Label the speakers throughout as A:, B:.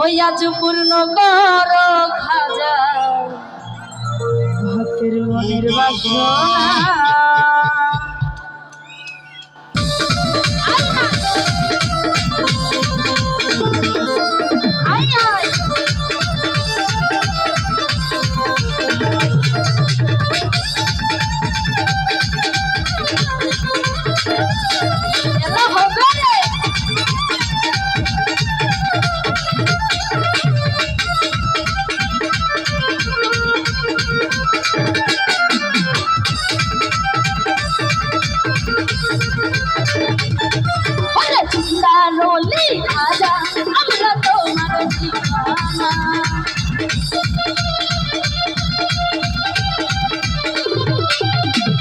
A: আজ পূর্ণ কর খাজা ভক্তের মনের বাসনা। রোলি খাজা আমরা তোমার দিওয়ানা,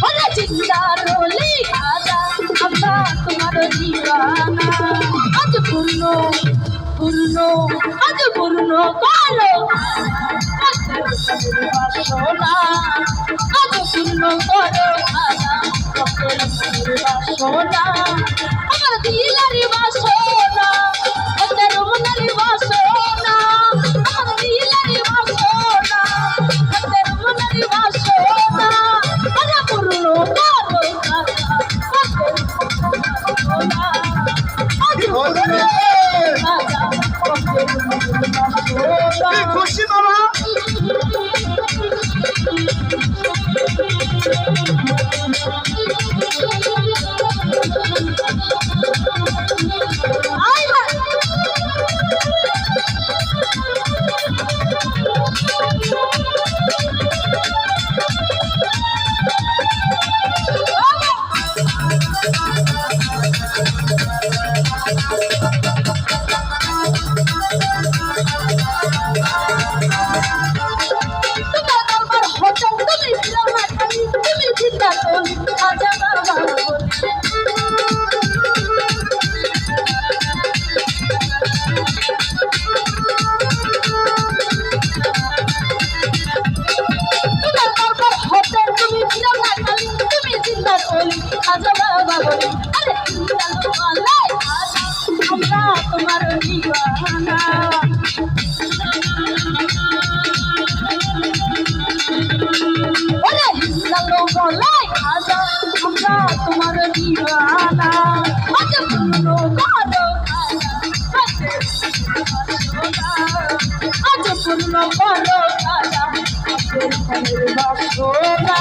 A: ওরে জিন্দা রোলি খাজা আমরা তোমার দিওয়ানা। আজ পূর্ণ পূর্ণ আজ পূর্ণ করো বাসনা, আজ পূর্ণ করো খাজা ভক্তের মনের বাসনা। আমার দিলারি বাসনা ওদের মনের বাসনা, আমার দিলারি বাসনা ওদের মনের বাসনা। আজ পূর্ণ করো খাজা ভক্তের বাসনা, আজ পূর্ণ খাজা ভক্তের মনের বাসনা।
B: খুশি বাবা
A: তোমার দিওয়ানা, ওরে লালো গলায় খাজা আমরা তোমার দিওয়ানা। আজ পূর্ণ করো খাজা আজ পূর্ণ করো খাজা ভক্তের মনের বাসনা।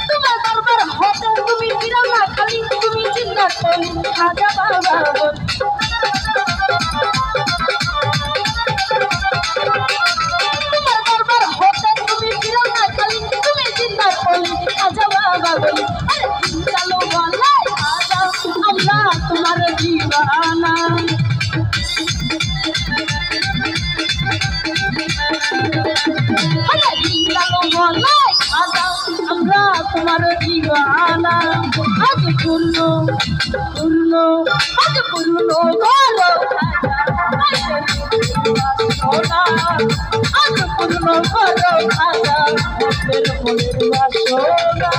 A: তোমার দরবার হতে তুমি ফিরাও না খালি, তুমি চিন্তা করি খাজা বাবা। তোমার দরবার হতে তুমি ফিরাও না খালি, তুমি চিন্তা করি খাজা বাবা বলি। আরে চলো বলাই খাজা আমরা তোমার দিওয়ানা, আমরা তোমার দিওয়ানা। আজ পূর্ণ পূর্ণ আজ পূর্ণ করো খাজা আজ পূর্ণ করো খাজা ভক্তের মনের বাসনা।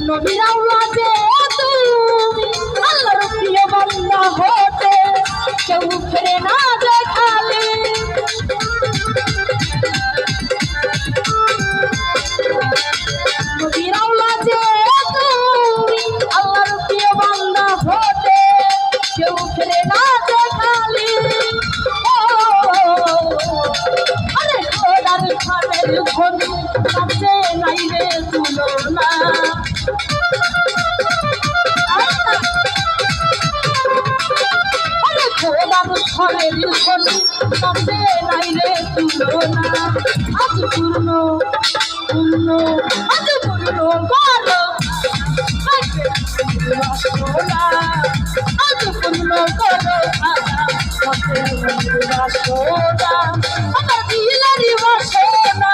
A: নবীর আওলাদে তুমি আল্লাহর প্রিয় না যে খালি বিরাউলা যে তুমি আল্লাহর প্রিয় বান্দা হতে কেউ খেলে না যে খালি আরে খোদার খানের ধনী কাছে নাই রে তুলনা আরে খোদার খানের ধনী কাছে নাই রে তুলনা আজ পূর্ণ পূর্ণ আজ পূর্ণ করো বাসনা আজ পূর্ণ করো বাসনা আমার দিলেরই বাসনা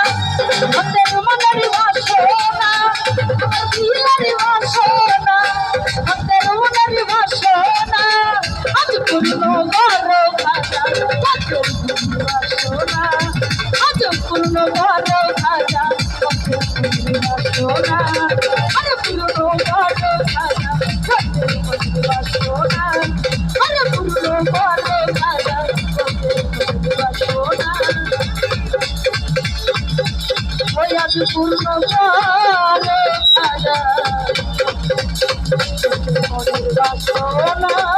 A: আমাদের মনেরই বাসনা আমার দিলেরই বাসনা আমাদের মনেরই বাসনা আজ পূর্ণ করো বাসনা আজ পূর্ণ করো খাজা বাসনা আরে পূর্ণ করো খাজা বাসনা আরে পূর্ণ করো খাজা বাসনা ওই আজ পূর্ণ করো খাজা বাসনা